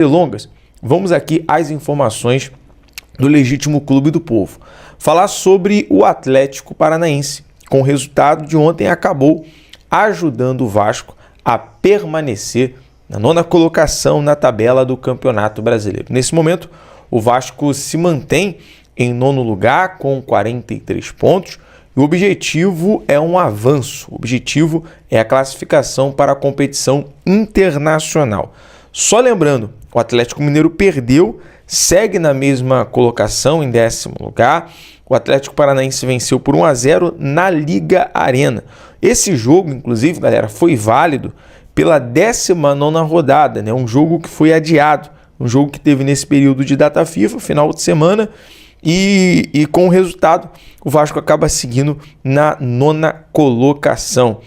Delongas, vamos aqui às informações do Legítimo Clube do Povo. Falar sobre o Atlético Paranaense. Com o resultado de ontem, acabou ajudando o Vasco a permanecer na 9ª colocação na tabela do Campeonato Brasileiro. Nesse momento, o Vasco se mantém em 9º lugar com 43 pontos. E o objetivo é um avanço. O objetivo é a classificação para a competição internacional. Só lembrando, o Atlético Mineiro perdeu, segue na mesma colocação, em 10º lugar. O Atlético Paranaense venceu por 1-0 na Liga Arena. Esse jogo, inclusive, galera, foi válido pela 19ª rodada, né? Um jogo que foi adiado, um jogo que teve nesse período de data FIFA, final de semana, e com o resultado, o Vasco acaba seguindo na 9ª colocação.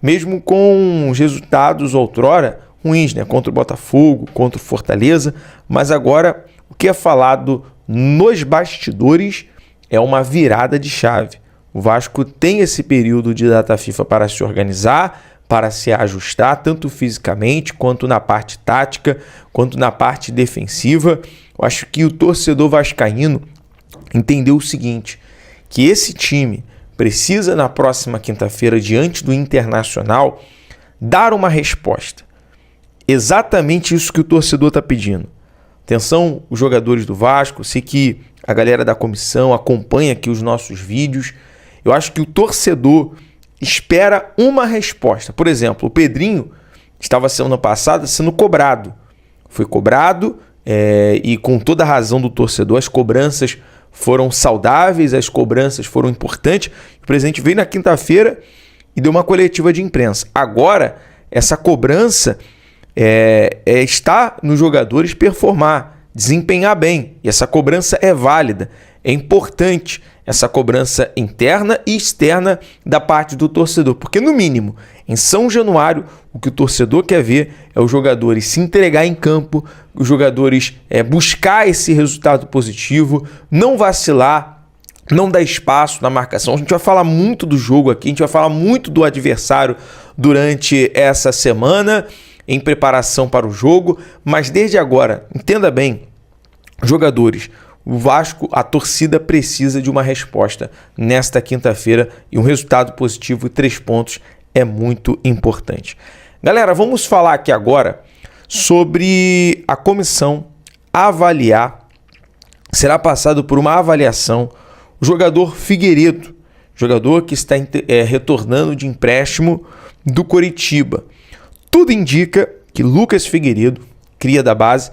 Mesmo com os resultados outrora ruins, né? Contra o Botafogo, contra o Fortaleza, mas agora o que é falado nos bastidores é uma virada de chave. O Vasco tem esse período de data FIFA para se organizar, para se ajustar, tanto fisicamente, quanto na parte tática, quanto na parte defensiva. Eu acho que o torcedor vascaíno entendeu o seguinte, que esse time precisa na próxima quinta-feira, diante do Internacional, dar uma resposta. Exatamente isso que o torcedor está pedindo. Atenção, os jogadores do Vasco, sei que a galera da comissão acompanha aqui os nossos vídeos. Eu acho que o torcedor espera uma resposta. Por exemplo, o Pedrinho estava semana passada sendo cobrado. Foi cobrado e com toda a razão do torcedor, as cobranças foram saudáveis, as cobranças foram importantes. O presidente veio na quinta-feira e deu uma coletiva de imprensa. Agora, essa cobrança está nos jogadores performar, desempenhar bem. E essa cobrança é válida, é importante. Essa cobrança interna e externa da parte do torcedor. Porque, no mínimo, em São Januário, o que o torcedor quer ver é os jogadores se entregar em campo, os jogadores buscar esse resultado positivo, não vacilar, não dar espaço na marcação. A gente vai falar muito do jogo aqui, a gente vai falar muito do adversário durante essa semana, em preparação para o jogo, mas desde agora, entenda bem, jogadores, o Vasco, a torcida precisa de uma resposta nesta quinta-feira e um resultado positivo e 3 pontos é muito importante. Galera, vamos falar aqui agora sobre a comissão avaliar, será passado por uma avaliação o jogador Figueiredo, jogador que está retornando de empréstimo do Coritiba. Tudo indica que Lucas Figueiredo, cria da base,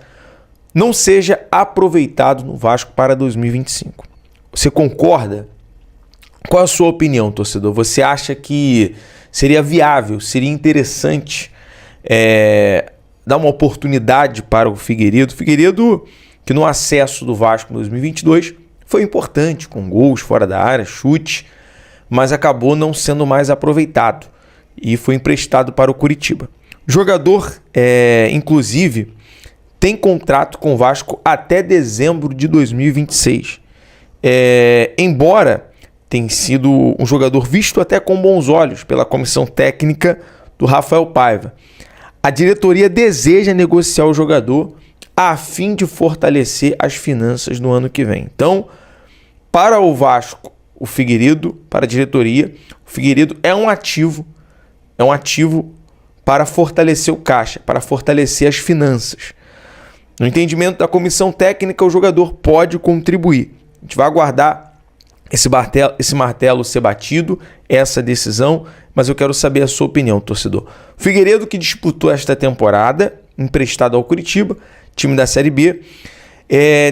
não seja aproveitado no Vasco para 2025. Você concorda? Qual a sua opinião, torcedor? Você acha que seria viável, seria interessante dar uma oportunidade para o Figueiredo? Figueiredo, que no acesso do Vasco em 2022 foi importante, com gols fora da área, chute, mas acabou não sendo mais aproveitado e foi emprestado para o Coritiba. O jogador, inclusive, tem contrato com o Vasco até dezembro de 2026. Embora tenha sido um jogador visto até com bons olhos pela comissão técnica do Rafael Paiva, a diretoria deseja negociar o jogador a fim de fortalecer as finanças no ano que vem. Então, para o Vasco, o Figueiredo, para a diretoria, o Figueiredo é um ativo para fortalecer o caixa, para fortalecer as finanças. No entendimento da comissão técnica, o jogador pode contribuir. A gente vai aguardar esse martelo ser batido, essa decisão, mas eu quero saber a sua opinião, torcedor. O Figueiredo, que disputou esta temporada, emprestado ao Coritiba, time da Série B,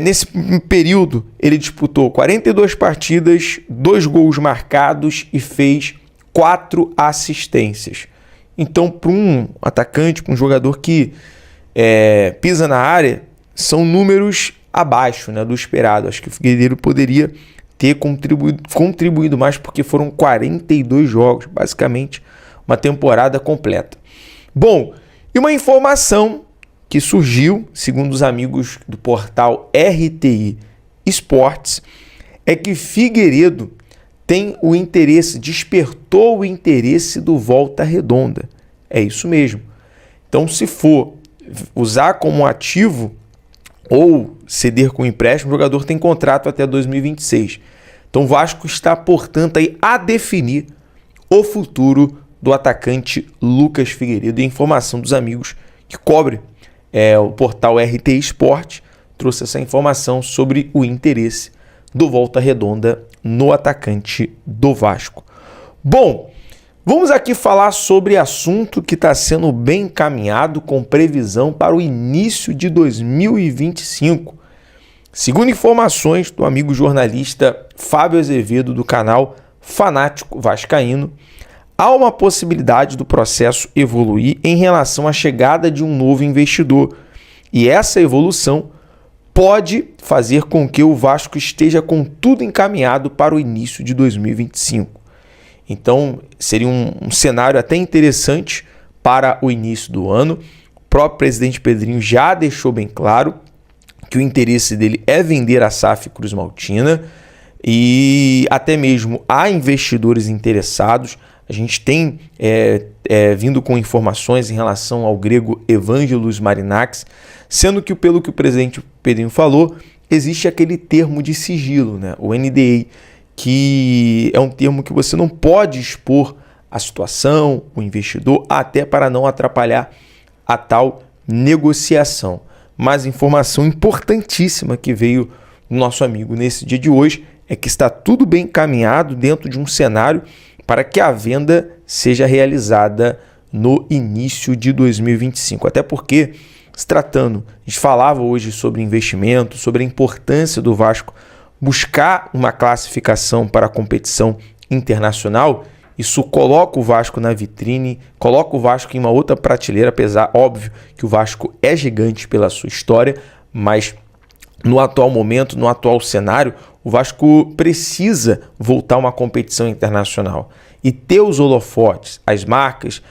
nesse período ele disputou 42 partidas, 2 gols marcados e fez 4 assistências. Então, para um atacante, para um jogador que pisa na área, são números abaixo, né, do esperado. Acho que o Figueiredo poderia ter contribuído mais, porque foram 42 jogos, basicamente uma temporada completa. Bom, e uma informação que surgiu, segundo os amigos do portal RTI Esportes, é que Figueiredo despertou o interesse do Volta Redonda. É isso mesmo. Então, se for usar como ativo ou ceder com empréstimo, o jogador tem contrato até 2026. Então o Vasco está, portanto, aí a definir o futuro do atacante Lucas Figueiredo. E a informação dos amigos que cobre o portal RT Sport trouxe essa informação sobre o interesse do Volta Redonda no atacante do Vasco. Bom, vamos aqui falar sobre assunto que está sendo bem encaminhado com previsão para o início de 2025. Segundo informações do amigo jornalista Fábio Azevedo do canal Fanático Vascaíno, há uma possibilidade do processo evoluir em relação à chegada de um novo investidor. E essa evolução pode fazer com que o Vasco esteja com tudo encaminhado para o início de 2025. Então, seria um cenário até interessante para o início do ano. O próprio presidente Pedrinho já deixou bem claro que o interesse dele é vender a SAF Cruz Maltina e até mesmo há investidores interessados. A gente tem vindo com informações em relação ao grego Evangelos Marinakis, sendo que, pelo que o presidente Pedrinho falou, existe aquele termo de sigilo, né? O NDA, que é um termo que você não pode expor a situação, o investidor, até para não atrapalhar a tal negociação. Mas informação importantíssima que veio do nosso amigo nesse dia de hoje é que está tudo bem encaminhado dentro de um cenário para que a venda seja realizada no início de 2025. Até porque, se tratando, a gente falava hoje sobre investimento, sobre a importância do Vasco buscar uma classificação para a competição internacional. Isso coloca o Vasco na vitrine, coloca o Vasco em uma outra prateleira, apesar, óbvio, que o Vasco é gigante pela sua história, mas no atual momento, no atual cenário, o Vasco precisa voltar a uma competição internacional e ter os holofotes, as marcas,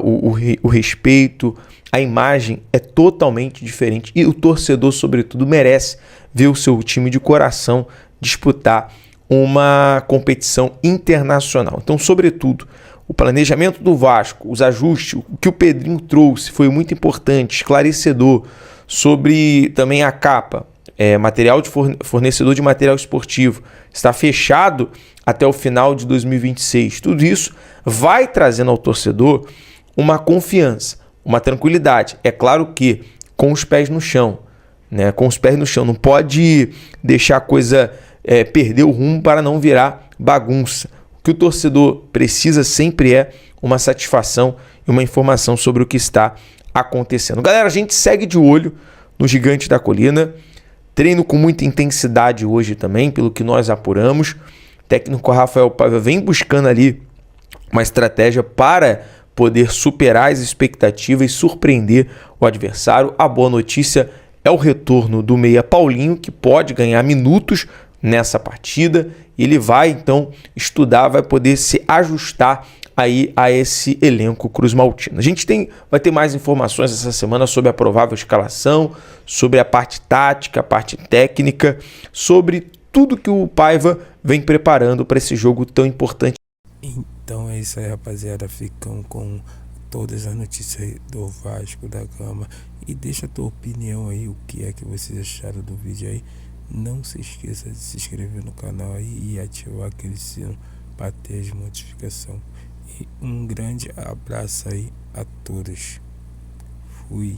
o respeito, a imagem é totalmente diferente e o torcedor, sobretudo, merece ver o seu time de coração disputar uma competição internacional. Então, sobretudo, o planejamento do Vasco, os ajustes, o que o Pedrinho trouxe foi muito importante, esclarecedor, sobre também a capa, material de fornecedor de material esportivo, está fechado até o final de 2026. Tudo isso vai trazendo ao torcedor uma confiança, uma tranquilidade. É claro que com os pés no chão, né? Com os pés no chão, não pode deixar a coisa perder o rumo para não virar bagunça. O que o torcedor precisa sempre é uma satisfação e uma informação sobre o que está acontecendo. Galera, a gente segue de olho no Gigante da Colina. Treino com muita intensidade hoje também, pelo que nós apuramos. O técnico Rafael Paiva vem buscando ali uma estratégia para poder superar as expectativas e surpreender o adversário. A boa notícia é o retorno do meia Paulinho, que pode ganhar minutos nessa partida. Ele vai então estudar, vai poder se ajustar aí a esse elenco Cruz Maltina. A gente vai ter mais informações essa semana sobre a provável escalação, sobre a parte tática, a parte técnica, sobre tudo que o Paiva vem preparando para esse jogo tão importante. Então é isso aí, rapaziada. Ficam com todas as notícias do Vasco da Gama. E deixa a tua opinião aí, o que é que vocês acharam do vídeo aí. Não se esqueça de se inscrever no canal aí e ativar aquele sino para ter as notificações. E um grande abraço aí a todos. Fui.